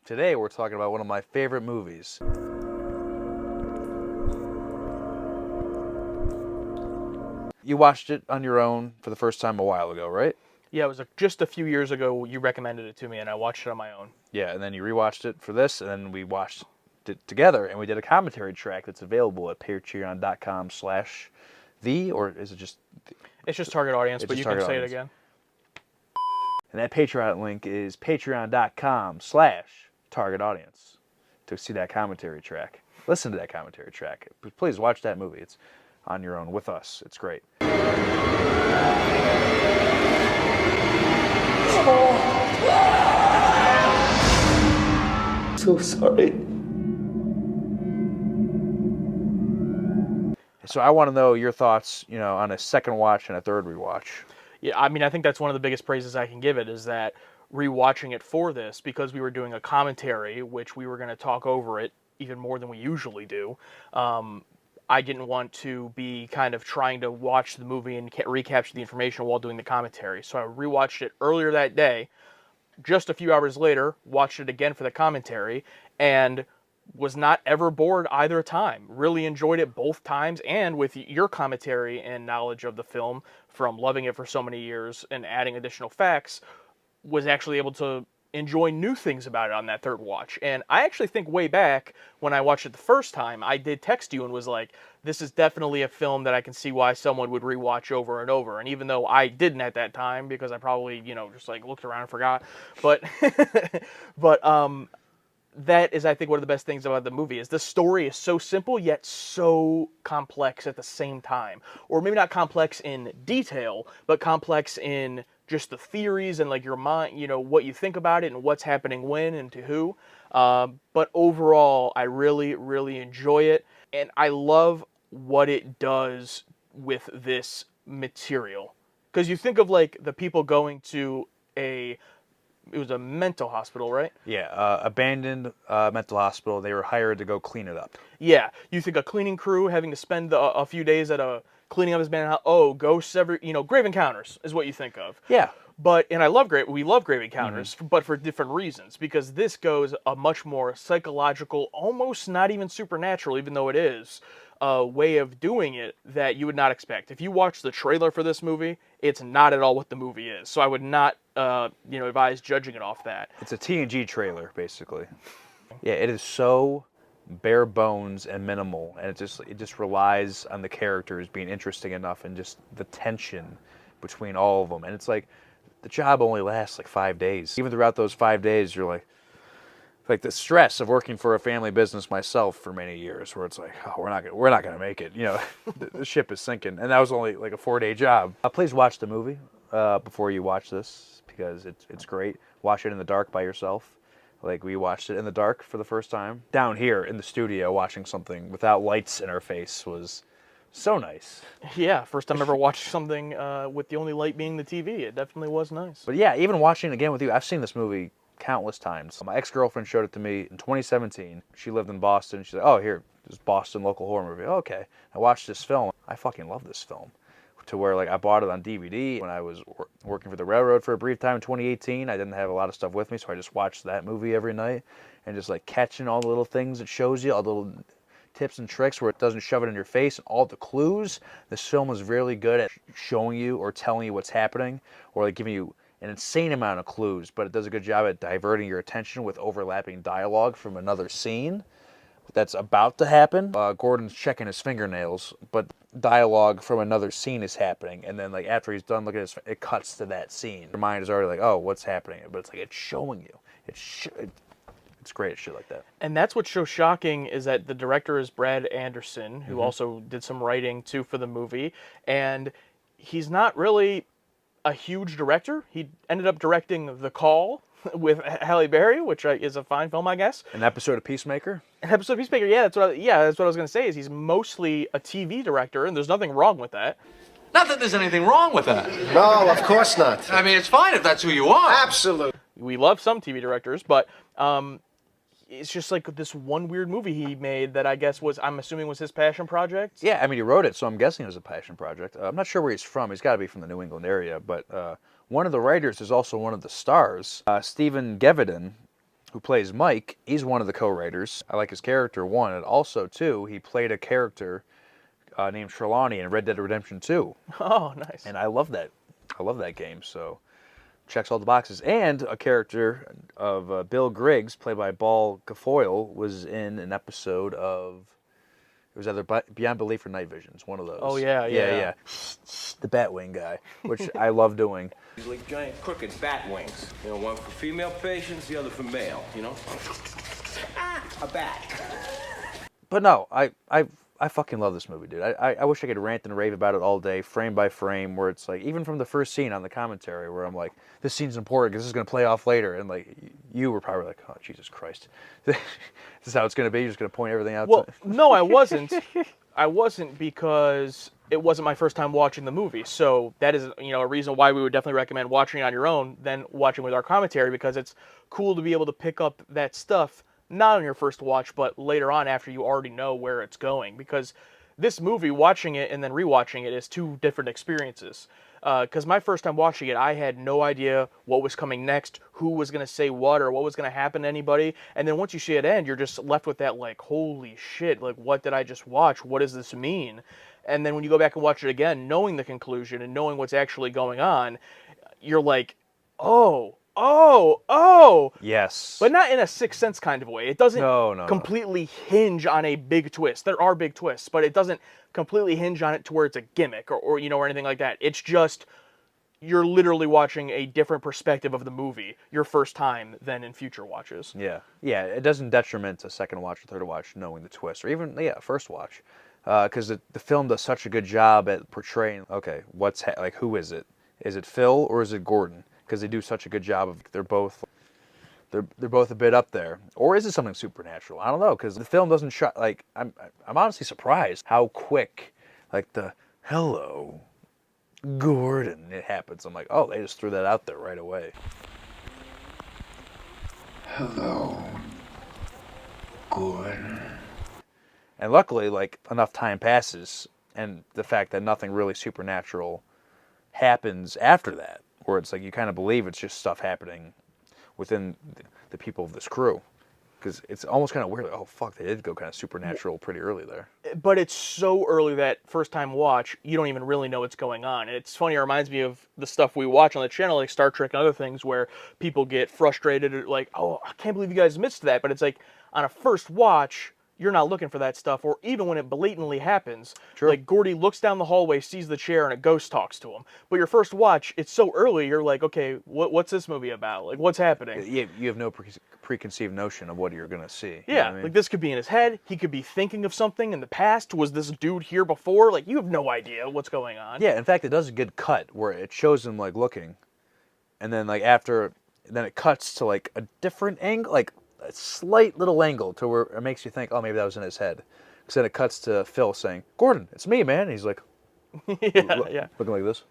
Today we're talking about one of my favorite movies. You watched it on your own for the first time a while ago, right? Yeah, it was just a few years ago you recommended it to me, and I watched it on my own. Yeah, and then you rewatched it for this, and then we watched it together, and we did a commentary track that's available at patreon.com/the, or is it just... It's just target audience, It's but just you can target say audience. it again. And that Patreon link is patreon.com/target audience to see that commentary track. Listen to that commentary track. Please watch that movie. It's on your own with us. It's great. So sorry. So I want to know your thoughts, on a second watch and a third rewatch. Yeah, I mean, I think that's one of the biggest praises I can give it is that rewatching it for this, because we were doing a commentary, which we were going to talk over it even more than we usually do. I didn't want to be kind of trying to watch the movie and recapture the information while doing the commentary. So I rewatched it earlier that day. Just a few hours later, watched it again for the commentary, and was not ever bored either time. Really enjoyed it both times, and with your commentary and knowledge of the film from loving it for so many years and adding additional facts, was actually able to enjoy new things about it on that third watch. And I actually think way back when I watched it the first time, I did text you and was like, this is definitely a film that I can see why someone would rewatch over and over. And even though I didn't at that time, because I probably, just like looked around and forgot, but that is, I think, one of the best things about the movie is the story is so simple yet so complex at the same time. Or maybe not complex in detail, but complex in just the theories and like your mind, what you think about it and what's happening when and to who. But overall, I really, really enjoy it. And I love what it does with this material. Because you think of like the people going to it was a mental hospital, right? Yeah, abandoned mental hospital. They were hired to go clean it up. Yeah, you think a cleaning crew having to spend a few days at a cleaning up his abandoned house. Oh, ghosts every, Grave Encounters is what you think of. Yeah. And we love Grave Encounters, but for different reasons, because this goes a much more psychological, almost not even supernatural, even though it is, way of doing it that you would not expect. If you watch the trailer for this movie, it's not at all what the movie is. So I would not, advise judging it off that. It's a TNG trailer, basically. Yeah, it is so bare bones and minimal, and it just relies on the characters being interesting enough and just the tension between all of them. And it's like the job only lasts like 5 days. Even throughout those 5 days, you're like the stress of working for a family business myself for many years, where it's like, oh, we're not gonna make it. The ship is sinking, and that was only like a 4-day job. Please watch the movie before you watch this, because it's great. Watch it in the dark by yourself. Like we watched it in the dark for the first time. Down here in the studio watching something without lights in our face was so nice. Yeah, first time I ever watched something with the only light being the TV. It definitely was nice. But yeah, even watching it again with you, I've seen this movie countless times. My ex-girlfriend showed it to me in 2017. She lived in Boston. She's like, oh, here, this Boston local horror movie. Oh, okay. I watched this film. I fucking love this film. To where like I bought it on DVD when I was working for the railroad for a brief time in 2018. I didn't have a lot of stuff with me, so I just watched that movie every night and just like catching all the little things it shows you, all the little tips and tricks where it doesn't shove it in your face, and all the clues. This film is really good at showing you or telling you what's happening, or like giving you an insane amount of clues, but it does a good job at diverting your attention with overlapping dialogue from another scene that's about to happen. Gordon's checking his fingernails, but dialogue from another scene is happening, and then like after he's done looking at it cuts to that scene. Your mind is already like, oh, what's happening? But it's like it's showing you. It's great at shit like that. And that's what's so shocking is that the director is Brad Anderson, who also did some writing too for the movie, and he's not really a huge director. He ended up directing The Call with Halle Berry, which is a fine film, I guess. An episode of Peacemaker? An episode of Peacemaker, yeah, that's what I was going to say, is he's mostly a TV director, and there's nothing wrong with that. Not that there's anything wrong with that. No, of course not. I mean, it's fine if that's who you are. Absolutely. We love some TV directors, but it's just like this one weird movie he made that I guess I'm assuming was his passion project. Yeah, I mean, he wrote it, so I'm guessing it was a passion project. I'm not sure where he's from. He's got to be from the New England area, but one of the writers is also one of the stars. Stephen Geveden who plays Mike, he's one of the co-writers. I like his character, one, and also, two, he played a character named Trelawney in Red Dead Redemption 2. Oh, nice. And I love that. I love that game, so checks all the boxes. And a character of Bill Griggs, played by Ball Guilfoyle, was in an episode of, it was either Beyond Belief or Night Visions, one of those. Oh, yeah. The Batwing guy, which I love doing. These like giant crooked bat wings. You know, one for female patients, the other for male, you know? A bat. But no, I fucking love this movie, dude. I wish I could rant and rave about it all day, frame by frame, where it's like, even from the first scene on the commentary, where I'm like, this scene's important because this is going to play off later. And like, you were probably like, oh, Jesus Christ. This is how it's going to be? You're just going to point everything out? Well, no, I wasn't. I wasn't, because it wasn't my first time watching the movie. So that is, a reason why we would definitely recommend watching it on your own than watching with our commentary, because it's cool to be able to pick up that stuff not on your first watch, but later on after you already know where it's going. Because this movie, watching it and then rewatching it, is two different experiences. Because my first time watching it, I had no idea what was coming next, who was going to say what, or what was going to happen to anybody. And then once you see it end, you're just left with that, like, holy shit, like, what did I just watch? What does this mean? And then when you go back and watch it again, knowing the conclusion and knowing what's actually going on, you're like, oh. Yes. But not in a Sixth Sense kind of way. It doesn't No. completely hinge on a big twist. There are big twists, but it doesn't completely hinge on it to where it's a gimmick or anything like that. It's just, you're literally watching a different perspective of the movie your first time than in future watches. Yeah, it doesn't detriment to second watch or third watch knowing the twist, or even, first watch. Because the film does such a good job at portraying, okay, who is it? Is it Phil or is it Gordon? Because they do such a good job of, they're both a bit up there. Or is it something supernatural? I don't know, because the film doesn't show, like, I'm honestly surprised how quick, like, the hello Gordon, it happens. I'm like, oh, they just threw that out there right away. Hello, Gordon. And luckily, like, enough time passes, and the fact that nothing really supernatural happens after that, where it's like you kind of believe it's just stuff happening within the people of this crew. Because it's almost kind of weird. Like, oh, fuck, they did go kind of supernatural pretty early there. But it's so early that first time watch, you don't even really know what's going on. And it's funny, it reminds me of the stuff we watch on the channel, like Star Trek and other things, where people get frustrated, or like, oh, I can't believe you guys missed that. But it's like, on a first watch, you're not looking for that stuff, or even when it blatantly happens. True. Like, Gordy looks down the hallway, sees the chair, and a ghost talks to him. But your first watch, it's so early, you're like, okay, what's this movie about? Like, what's happening? You have no preconceived notion of what you're going to see. You Yeah, know what I mean? like, this could be in his head. He could be thinking of something in the past. Was this dude here before? Like, you have no idea what's going on. Yeah, in fact, it does a good cut where it shows him, like, looking. And then, like, then it cuts to, like, a different angle, like, a slight little angle to where it makes you think, oh, maybe that was in his head. Because then it cuts to Phil saying, Gordon, it's me, man. And he's like, yeah. looking like this.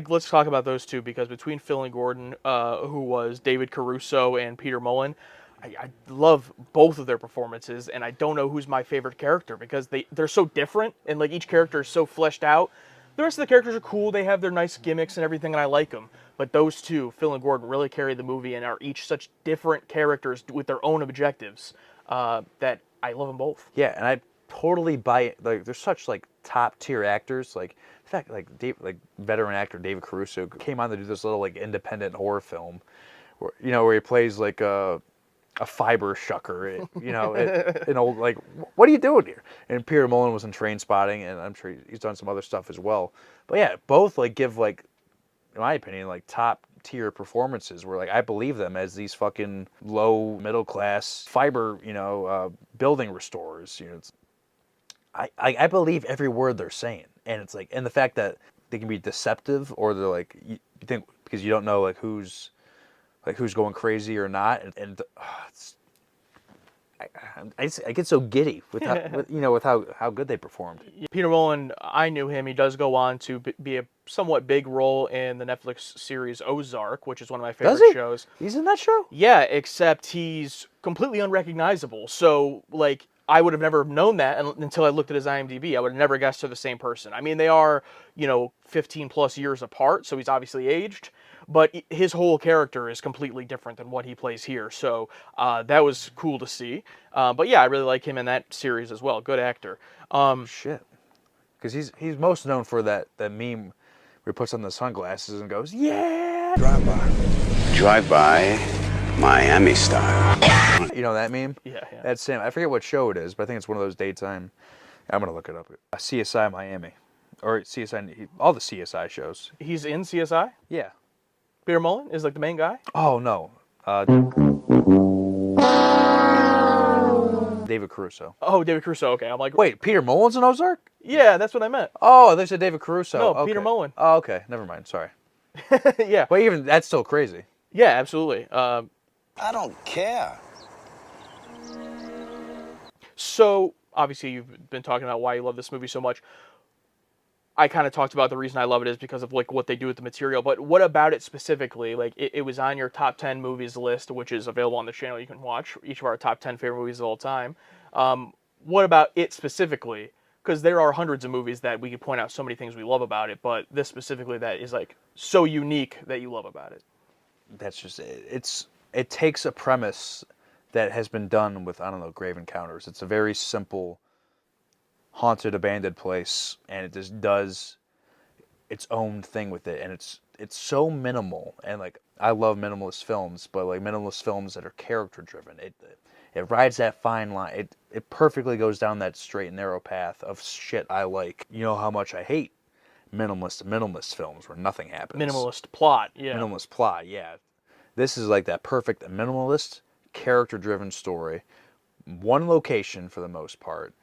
Let's talk about those two, because between Phil and Gordon, who was David Caruso and Peter Mullen, I love both of their performances, and I don't know who's my favorite character, because they're so different, and like each character is so fleshed out. The rest of the characters are cool. They have their nice gimmicks and everything, and I like them. But those two, Phil and Gordon, really carry the movie and are each such different characters with their own objectives that I love them both. Yeah, and I totally buy it. Like, they're such, like, top-tier actors. Like, in fact, like, veteran actor David Caruso came on to do this little, like, independent horror film where he plays, like, a fiber shucker, an old, like, what are you doing here? And Peter Mullen was in Trainspotting, and I'm sure he's done some other stuff as well. But yeah, both, like, give, like, in my opinion, like, top tier performances where, like, I believe them as these fucking low middle class fiber, building restorers. I believe every word they're saying, and it's like, and the fact that they can be deceptive, or they're like, you think, because you don't know like who's going crazy or not, and I get so giddy with how good they performed. Peter Mullen, I knew him. He does go on to be a somewhat big role in the Netflix series Ozark, which is one of my favorite Does he? shows. He's in that show? Yeah, except he's completely unrecognizable. So, like, I would have never known that until I looked at his IMDb. I would have never guessed they're the same person. I mean, they are, 15 plus years apart, so he's obviously aged. but his whole character is completely different than what he plays here. So that was cool to see. But yeah, I really like him in that series as well. Good actor. Shit. Because he's most known for that meme where he puts on the sunglasses and goes, yeah! Drive by Miami style. You know that meme? Yeah. That's him. I forget what show it is, but I think it's one of those daytime. I'm going to look it up. CSI Miami. Or CSI, all the CSI shows. He's in CSI? Yeah. Peter Mullen is like the main guy? Oh, no. David Caruso. Oh, David Caruso. Okay. I'm like, Wait, Peter Mullen's in Ozark? yeah, that's what I meant. Oh, they said David Caruso. No, Okay. Peter Mullen. Oh, okay. Never mind. Sorry. Yeah. But even that's still crazy. Yeah, absolutely. I don't care. So, obviously, you've been talking about why you love this movie so much. I kind of talked about the reason I love it is because of like what they do with the material. But what about it specifically? Like, it was on your top 10 movies list, which is available on the channel. You can watch each of our top 10 favorite movies of all time. What about it specifically? Because there are hundreds of movies that we could point out so many things we love about it, but this specifically that is like so unique that you love about it. That's just it. It takes a premise that has been done with, I don't know, Grave Encounters. It's a very simple haunted, abandoned place, and it just does its own thing with it, and it's so minimal. And like, I love minimalist films, but like minimalist films that are character driven, it rides that fine line. It perfectly goes down that straight and narrow path of shit I like. You know how much I hate minimalist films where nothing happens. Minimalist plot, yeah. Minimalist plot, yeah. This is like that perfect minimalist character driven story. One location for the most part.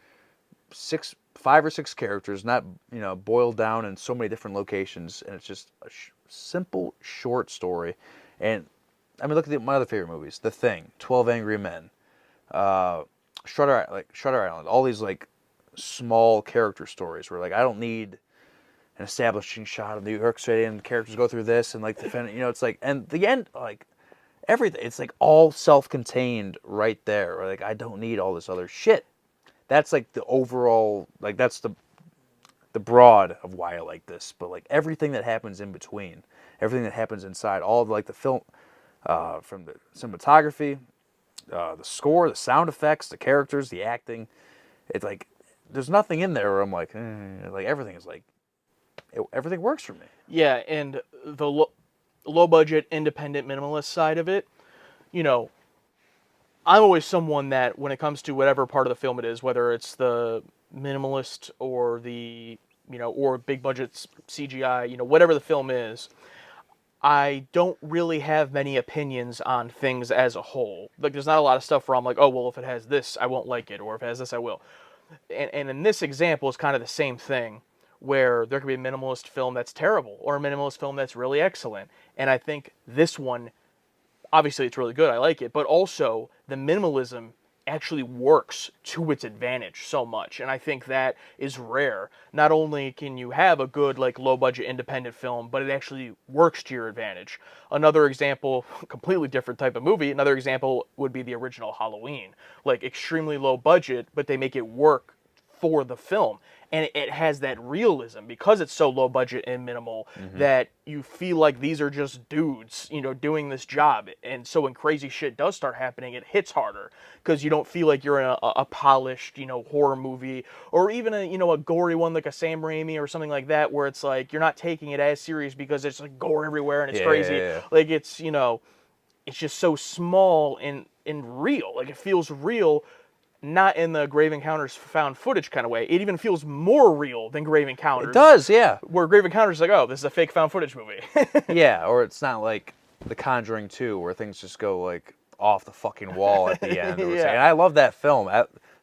5 or 6 characters, not boiled down in so many different locations, and it's just a simple short story. And I mean, look at my other favorite movies: The Thing, 12 Angry Men, Shutter Island. All these like small character stories where like I don't need an establishing shot of New York City and the characters go through this and like it's like, and the end, like everything, it's like all self-contained right there. Or like I don't need all this other shit. That's like the overall, like that's the broad of why I like this. But like everything that happens in between, everything that happens inside, all of like the film, from the cinematography, the score, the sound effects, the characters, the acting, it's like there's nothing in there where I'm like, like everything is like, everything works for me. Yeah, and the low budget, independent, minimalist side of it, I'm always someone that when it comes to whatever part of the film it is, whether it's the minimalist or the, or big budget CGI, whatever the film is, I don't really have many opinions on things as a whole. Like, there's not a lot of stuff where I'm like, oh, well, if it has this, I won't like it, or if it has this, I will. And in this example, it's kind of the same thing, where there could be a minimalist film that's terrible, or a minimalist film that's really excellent. And I think this one, obviously it's really good, I like it, but also the minimalism actually works to its advantage so much, and I think that is rare. Not only can you have a good like low budget independent film, but it actually works to your advantage. Another example, completely different type of movie, another example would be the original Halloween. Like extremely low budget, but they make it work for the film. And it has that realism because it's so low budget and minimal that you feel like these are just dudes, doing this job. And so when crazy shit does start happening, it hits harder because you don't feel like you're in a polished, horror movie, or even a gory one like a Sam Raimi or something like that, where it's like you're not taking it as serious because it's like gore everywhere and it's crazy. Yeah. Like it's just so small and real. Like it feels real. Not in the Grave Encounters found footage kind of way. It even feels more real than Grave Encounters. It does, yeah. Where Grave Encounters is like, oh, this is a fake found footage movie. Yeah, or it's not like The Conjuring 2 where things just go like off the fucking wall at the end. Yeah. And I love that film.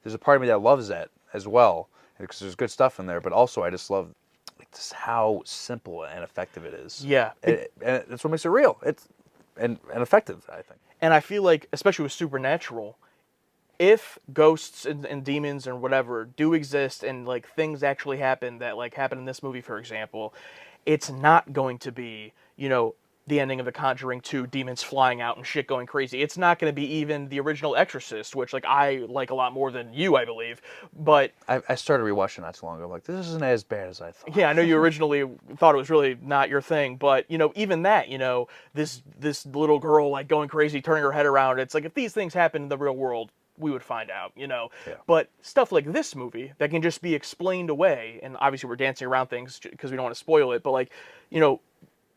There's a part of me that loves that as well because there's good stuff in there. But also I just love just how simple and effective it is. Yeah. And that's what makes it real. It's and effective, I think. And I feel like, especially with Supernatural, if ghosts and demons and whatever do exist and like things actually happen that like happen in this movie, for example, it's not going to be, the ending of The Conjuring 2, demons flying out and shit going crazy. It's not going to be even the original Exorcist, which like I like a lot more than you, I believe. But I started rewatching not too long ago. I'm like, this isn't as bad as I thought. yeah, I know you originally thought it was really not your thing, but you know, even that, you know, this little girl like going crazy, turning her head around. It's like if these things happen in the real world, we would find out, you know. Yeah. But stuff like this movie that can just be explained away, and obviously we're dancing around things because we don't want to spoil it, but like, you know,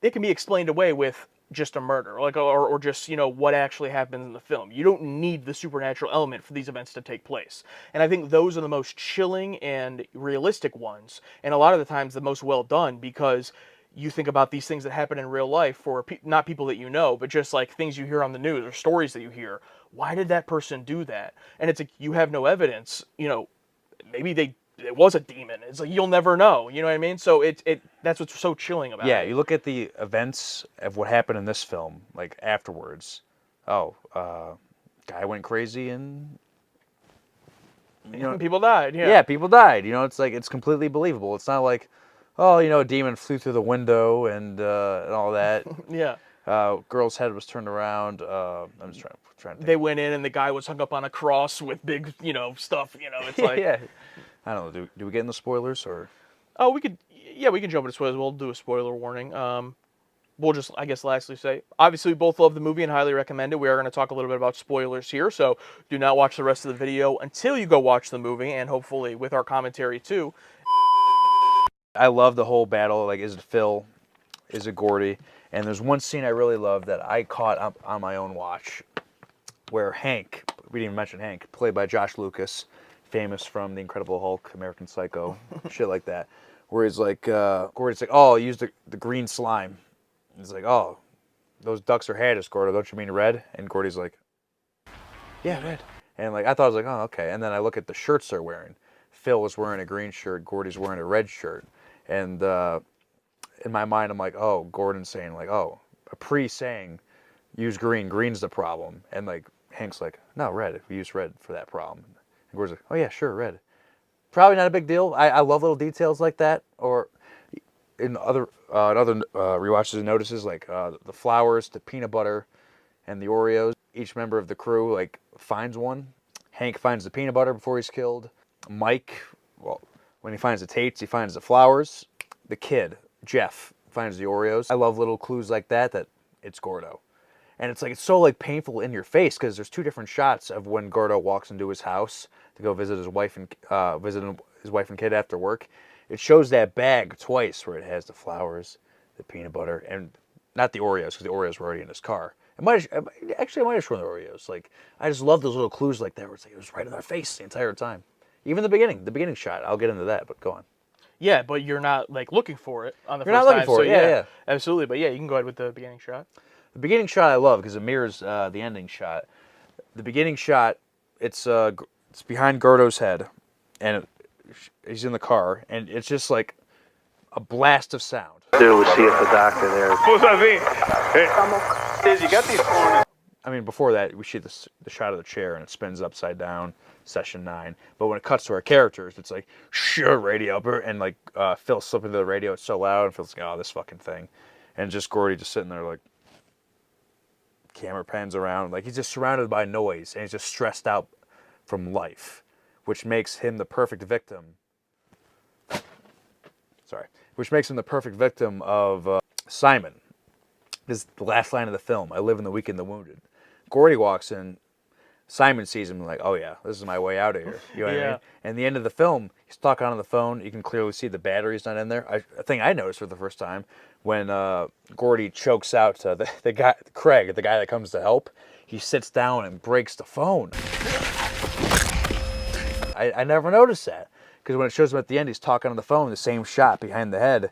it can be explained away with just a murder, like or just, you know, what actually happens in the film. You don't need the supernatural element for these events to take place. And I think those are the most chilling and realistic ones, and a lot of the times the most well done, because you think about these things that happen in real life for not people that you know, but just like things you hear on the news or stories that you hear. Why did that person do that? And it's like, you have no evidence, you know, maybe it was a demon. It's like, you'll never know, you know what I mean? So that's what's so chilling about it. Yeah, you look at the events of what happened in this film, like afterwards. Oh, guy went crazy and, you know, People died, yeah. yeah, people died. You know, it's like, it's completely believable. It's not like, oh, you know, a demon flew through the window and all that. Yeah. Girl's head was turned around. I'm just trying to think. They went in and the guy was hung up on a cross with big, you know, stuff, you know, it's like... yeah. I don't know. Do we get in the spoilers or? Oh, we can jump into spoilers. We'll do a spoiler warning. We'll just, I guess, lastly say, obviously we both love the movie and highly recommend it. We are going to talk a little bit about spoilers here, so do not watch the rest of the video until you go watch the movie, and hopefully with our commentary too. I love the whole battle. Like, is it Phil? Is it Gordy? And there's one scene I really love that I caught up on my own watch, where Hank, we didn't even mention Hank, played by Josh Lucas, famous from The Incredible Hulk, American Psycho, shit like that, where he's like, Gordy's like, oh, use the green slime. He's like, oh, those ducks are haddish, Gordo, don't you mean red? And Gordy's like, yeah, red. And like, I thought, I was like, oh, okay. And then I look at the shirts they're wearing. Phil was wearing a green shirt, Gordy's wearing a red shirt. And in my mind, I'm like, oh, Gordon's saying like, oh, a saying, use green, green's the problem. And like, Hank's like, no, red, we use red for that problem. And Gordon's like, oh yeah, sure, red. Probably not a big deal. I love little details like that. Or in other rewatches and notices, like the flowers, the peanut butter, and the Oreos. Each member of the crew like finds one. Hank finds the peanut butter before he's killed. Mike, well, when he finds the Tates, he finds the flowers. The kid, Jeff, finds the Oreos. I love little clues like that it's Gordo. And it's like, it's so like painful in your face, because there's two different shots of when Gordo walks into his house to go visit his wife and kid after work. It shows that bag twice where it has the flowers, the peanut butter, and not the Oreos, because the Oreos were already in his car. I might have shown the Oreos. Like, I just love those little clues like that, where it's like, it was right in our face the entire time. Even the beginning shot. I'll get into that, but go on. Yeah, but you're not like looking for it on the You're first not looking time. for So it, yeah. absolutely. But yeah, you can go ahead with the beginning shot. The beginning shot I love because it mirrors the ending shot. The beginning shot, it's behind Gordo's head, and he's in the car, and it's just like a blast of sound. Dude, we see if the doctor there. You got these corners. I mean, before that, we see the shot of the chair, and it spins upside down, session 9. But when it cuts to our characters, it's like, sure, radio, and like Phil slipping to the radio, it's so loud, and Phil's like, oh, this fucking thing. And just Gordy just sitting there like, camera pans around, like he's just surrounded by noise, and he's just stressed out from life, which makes him the perfect victim. Which makes him the perfect victim of Simon. This is the last line of the film. I live in the weak and the wounded. Gordy walks in. Simon sees him like, oh yeah, this is my way out of here. You know what I mean? And the end of the film, he's talking on the phone. You can clearly see the battery's not in there. I think I noticed for the first time when Gordy chokes out the guy, Craig, the guy that comes to help. He sits down and breaks the phone. I never noticed that, because when it shows him at the end, he's talking on the phone, the same shot behind the head.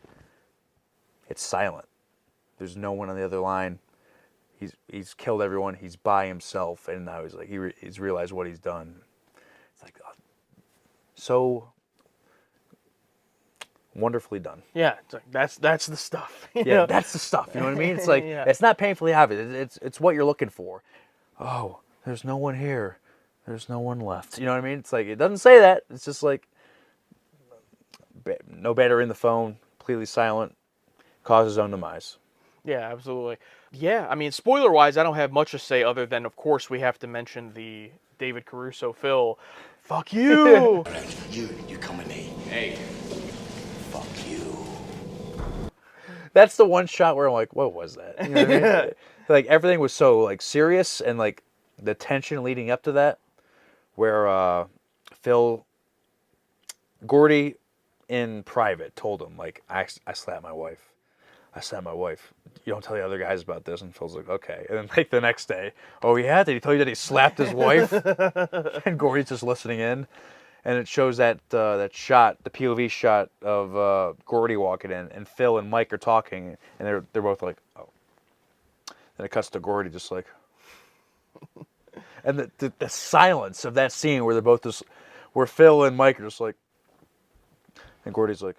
It's silent. There's no one on the other line. He's killed everyone. He's by himself, and now he's like he's realized what he's done. It's like so wonderfully done. Yeah, it's like, that's the stuff. You Yeah, know? that's the stuff. You know what I mean? It's like Yeah. It's not painfully obvious. It's what you're looking for. Oh, there's no one here. There's no one left. You know what I mean? It's like, it doesn't say that. It's just like no battery in the phone, completely silent, cause his own demise. Yeah, absolutely. Yeah, I mean, spoiler wise, I don't have much to say other than, of course, we have to mention the David Caruso Phil. Fuck you. You come with me. Hey, Fuck you. That's the one shot where I'm like, what was that? You know what I mean? Like everything was so like serious, and like the tension leading up to that, where Gordy in private told him like, I slapped my wife. I slapped my wife. You don't tell the other guys about this. And Phil's like, okay. And then like the next day, oh yeah, did he tell you that he slapped his wife? And Gordy's just listening in. And it shows that that shot, the POV shot of Gordy walking in, and Phil and Mike are talking, and they're both like, oh. Then it cuts to Gordy just like, and the silence of that scene where they're both just, where Phil and Mike are just like, and Gordy's like,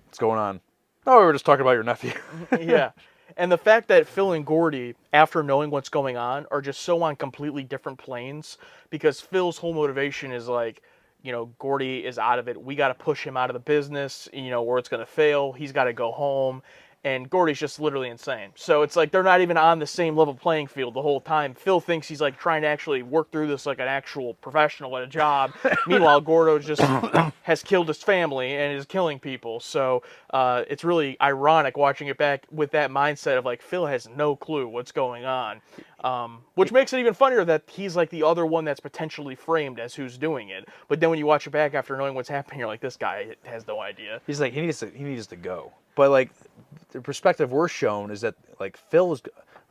what's going on? Oh, we were just talking about your nephew. Yeah. And the fact that Phil and Gordy, after knowing what's going on, are just so on completely different planes, because Phil's whole motivation is like, you know, Gordy is out of it. We got to push him out of the business, you know, or it's going to fail. He's got to go home. And Gordy's just literally insane. So it's like they're not even on the same level playing field the whole time. Phil thinks he's like trying to actually work through this like an actual professional at a job. Meanwhile, Gordo just has killed his family and is killing people. So it's really ironic watching it back with that mindset of like Phil has no clue what's going on. Which makes it even funnier that he's like the other one that's potentially framed as who's doing it. But then when you watch it back after knowing what's happening, you're like, this guy has no idea. He's like, he needs to go. But like, the perspective we're shown is that like Phil is,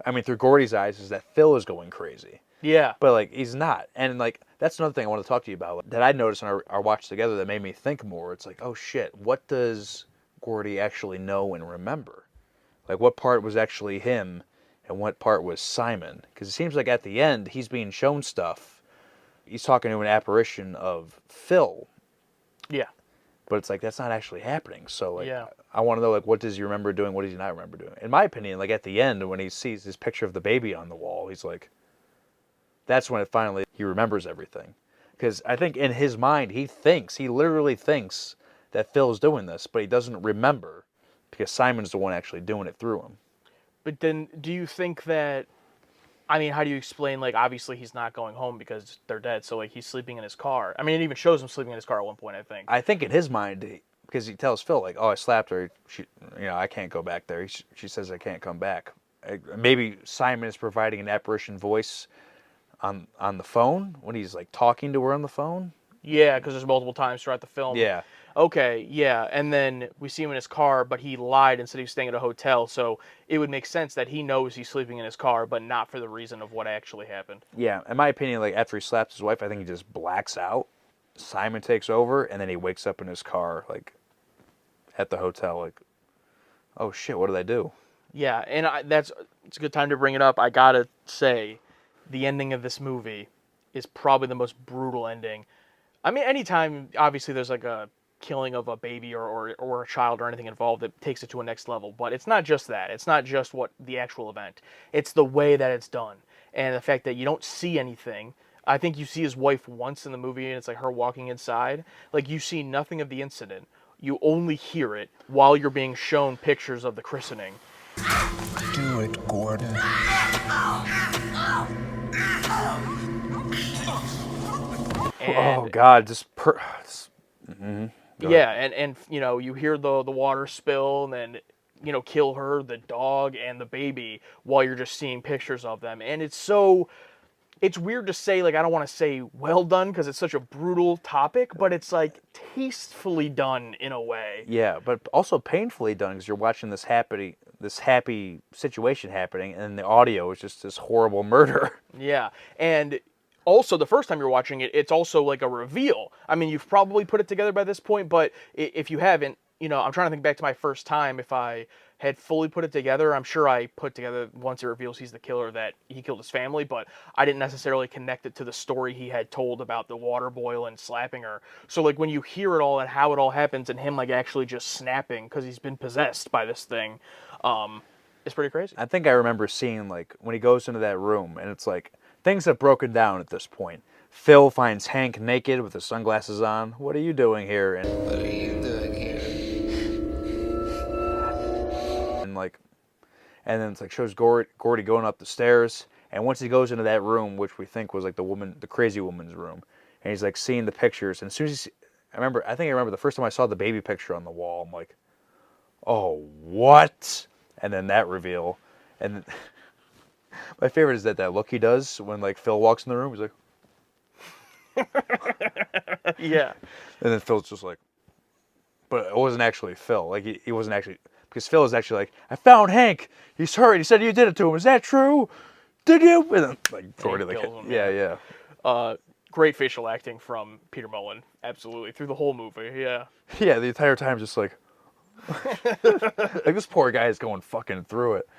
I mean, through Gordy's eyes, is that Phil is going crazy. Yeah. But like he's not. And like that's another thing I want to talk to you about that I noticed in our watch together that made me think more. It's like, oh shit, what does Gordy actually know and remember? Like what part was actually him and what part was Simon? Because it seems like at the end he's being shown stuff. He's talking to an apparition of Phil. Yeah. But it's like that's not actually happening. So like Yeah. I want to know like what does he remember doing, what does he not remember doing? In my opinion, like at the end when he sees his picture of the baby on the wall, he's like, that's when it finally he remembers everything. Because I think in his mind he literally thinks that Phil's doing this, but he doesn't remember because Simon's the one actually doing it through him. But then do you think that, I mean, how do you explain, like, obviously he's not going home because they're dead, so, like, he's sleeping in his car. I mean, it even shows him sleeping in his car at one point, I think. I think in his mind, because he tells Phil, like, oh, I slapped her, she, you know, I can't go back there. She says I can't come back. Maybe Simon is providing an apparition voice on the phone when he's, like, talking to her on the phone. Yeah, because there's multiple times throughout the film. Yeah. Okay, yeah, and then we see him in his car, but he lied and said he was staying at a hotel, so it would make sense that he knows he's sleeping in his car, but not for the reason of what actually happened. Yeah, in my opinion, like, after he slaps his wife, I think he just blacks out. Simon takes over, and then he wakes up in his car, like, at the hotel, like, oh shit, what did I do? Yeah, and it's a good time to bring it up. I gotta say, the ending of this movie is probably the most brutal ending. I mean, anytime, obviously, there's like a killing of a baby or a child or anything involved, it takes it to a next level. But it's not just that. It's not just what the actual event. It's the way that it's done. And the fact that you don't see anything. I think you see his wife once in the movie, and it's like her walking inside. Like, you see nothing of the incident. You only hear it while you're being shown pictures of the christening. Do it, Gordon. Oh God, just Yeah, and you know, you hear the water spill and then, you know, kill her, the dog, and the baby while you're just seeing pictures of them. And it's weird to say, like, I don't want to say well done because it's such a brutal topic, but it's like tastefully done in a way. yeah, but also painfully done because you're watching this happy situation happening, and the audio is just this horrible murder. Yeah, and also the first time you're watching it, it's also like a reveal. I mean, you've probably put it together by this point, but if you haven't, you know, I'm trying to think back to my first time. If I had fully put it together, I'm sure I put together once it reveals he's the killer that he killed his family, but I didn't necessarily connect it to the story he had told about the water boil and slapping her. So like when you hear it all and how it all happens and him like actually just snapping because he's been possessed by this thing, it's pretty crazy. I think I remember seeing like when he goes into that room and it's like things have broken down at this point. Phil finds Hank naked with his sunglasses on. What are you doing here? And What are you doing here? like and then it's like shows Gordy going up the stairs, and once he goes into that room, which we think was like the crazy woman's room, and he's like seeing the pictures, and as soon as I think I remember the first time I saw the baby picture on the wall, I'm like, oh, what? And then that reveal, and my favorite is that look he does when like Phil walks in the room, he's like, Yeah. and then Phil's just like, but it wasn't actually Phil. Like he wasn't actually, because Phil is actually like, I found Hank. He's hurt. He said you did it to him. Is that true? Did you? And then like Gordy, like, kills him, yeah. Great facial acting from Peter Mullen, absolutely, through the whole movie, yeah. Yeah, the entire time just like, like this poor guy is going fucking through it.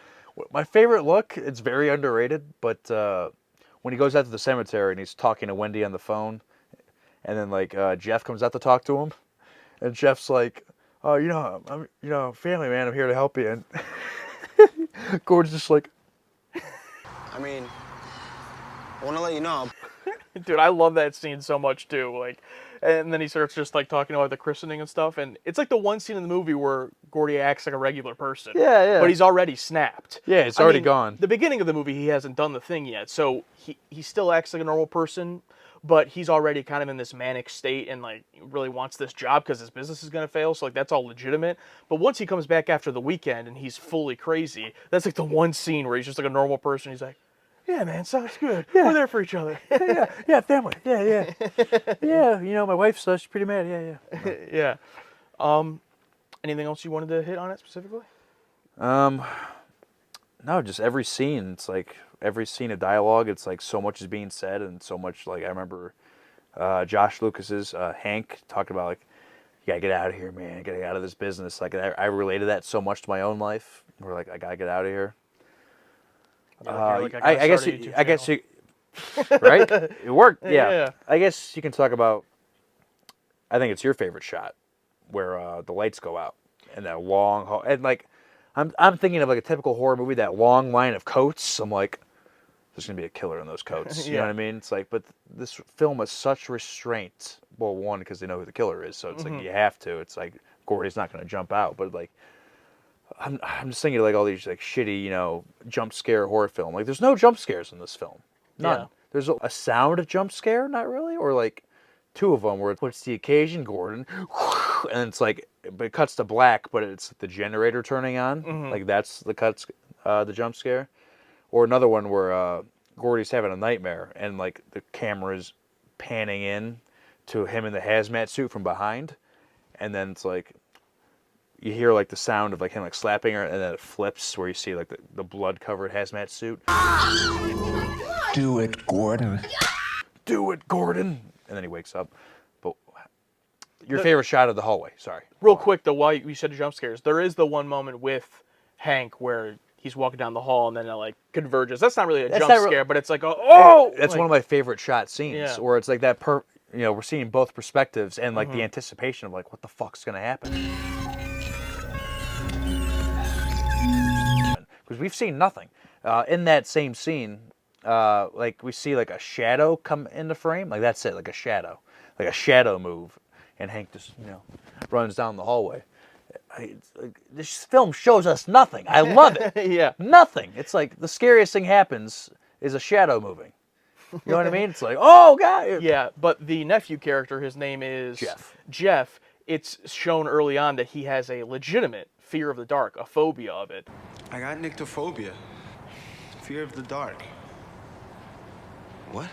My favorite look, it's very underrated, but when he goes out to the cemetery and he's talking to Wendy on the phone, and then like Jeff comes out to talk to him, and Jeff's like, oh, I'm family man, I'm here to help you, and Gordon's just like, I mean, I want to let you know. Dude, I love that scene so much too. Like, and then he starts just like talking about the christening and stuff, and it's like the one scene in the movie where Gordy acts like a regular person. Yeah. But he's already snapped. Yeah, it's I already mean, gone. The beginning of the movie, he hasn't done the thing yet, so he still acts like a normal person, but he's already kind of in this manic state and like really wants this job because his business is gonna fail. So like that's all legitimate. But once he comes back after the weekend and he's fully crazy, that's like the one scene where he's just like a normal person. He's like, yeah, man, sounds good. Yeah. We're there for each other. yeah, family, yeah. Yeah, my wife's she's pretty mad, yeah. Yeah. Anything else you wanted to hit on it specifically? No, just every scene. It's like every scene of dialogue. It's like so much is being said, and so much like I remember Josh Lucas's Hank talked about like, you gotta get out of here, man. Get out of this business. Like I related that so much to my own life. We're like, I gotta get out of here. I guess you, right? It worked. Yeah. I guess you can talk about. I think it's your favorite shot where the lights go out and that long and like I'm thinking of like a typical horror movie, that long line of coats. I'm like, there's gonna be a killer in those coats. You know what I mean? It's like, but this film has such restraint. Well, one, because they know who the killer is, so it's like you have to. It's like Gordy's not gonna jump out, but like. I'm just thinking of like all these like shitty, jump scare horror film. Like there's no jump scares in this film. None. Yeah. There's a sound jump scare, not really, or like two of them where it puts the occasion, Gordon, and it's like, but it cuts to black, but it's the generator turning on. Like that's the jump scare. Or another one where Gordy's having a nightmare and like the camera's panning in to him in the hazmat suit from behind, and then it's like. You hear like the sound of like him like slapping her, and then it flips where you see like the blood-covered hazmat suit. Do it, Gordon. Do it, Gordon. And then he wakes up. But your favorite shot of the hallway? Sorry. Real quick though, while you said jump scares, there is the one moment with Hank where he's walking down the hall and then it like converges. That's not really a jump scare, but it's like That's like, one of my favorite shot scenes, Yeah. where it's like that we're seeing both perspectives and like the anticipation of like what the fuck's gonna happen. Because we've seen nothing. In that same scene, like we see like a shadow come into frame. Like that's it, like a shadow move. And Hank just, runs down the hallway. This film shows us nothing. I love it. Yeah. Nothing. It's like the scariest thing happens is a shadow moving. You know what I mean? It's like, oh, God. Yeah, but the nephew character, his name is Jeff. It's shown early on that he has a legitimate fear of the dark, a phobia of it. I got nyctophobia. Fear of the dark. What?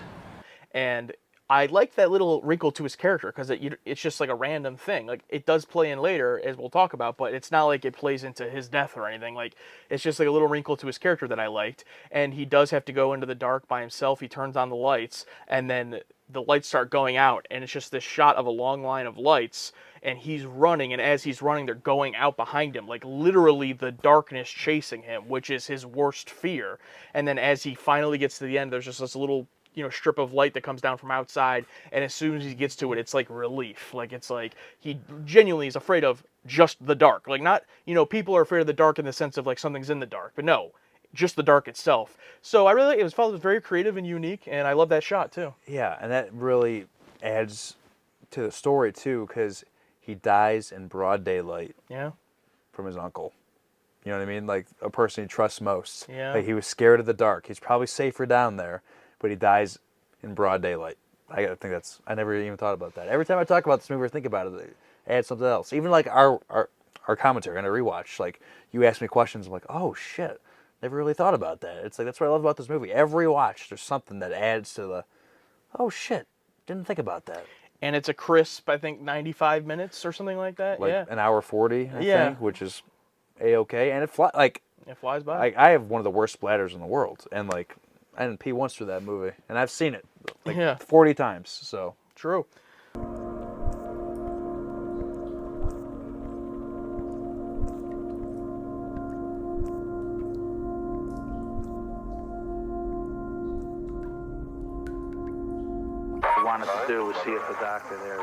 And I like that little wrinkle to his character because it's just like a random thing. Like it does play in later, as we'll talk about, but it's not like it plays into his death or anything. Like it's just like a little wrinkle to his character that I liked. And he does have to go into the dark by himself. He turns on the lights, and then the lights start going out, and it's just this shot of a long line of lights. And he's running, and as he's running, they're going out behind him, like literally the darkness chasing him, which is his worst fear. And then as he finally gets to the end, there's just this little, strip of light that comes down from outside, and as soon as he gets to it, it's like relief. Like it's like he genuinely is afraid of just the dark. Like not, people are afraid of the dark in the sense of like something's in the dark, but no, just the dark itself. So I really, it was very creative and unique, and I love that shot too. Yeah, and that really adds to the story too, because he dies in broad daylight Yeah. from his uncle. You know what I mean? Like a person he trusts most. Yeah. Like he was scared of the dark. He's probably safer down there, but he dies in broad daylight. I never even thought about that. Every time I talk about this movie or think about it, I add something else. Even like our commentary and a rewatch, like you ask me questions, I'm like, oh shit, never really thought about that. It's like that's what I love about this movie. Every watch, there's something that adds to the, oh shit, didn't think about that. And it's a crisp, I think, 95 minutes or something like that. Like yeah. an hour 40, I Yeah. think, which is a-okay. And it It flies by. I have one of the worst splatters in the world, and like I didn't pee once through that movie, and I've seen it like Yeah. 40 times. So True. What I wanted to do was see if the doctor there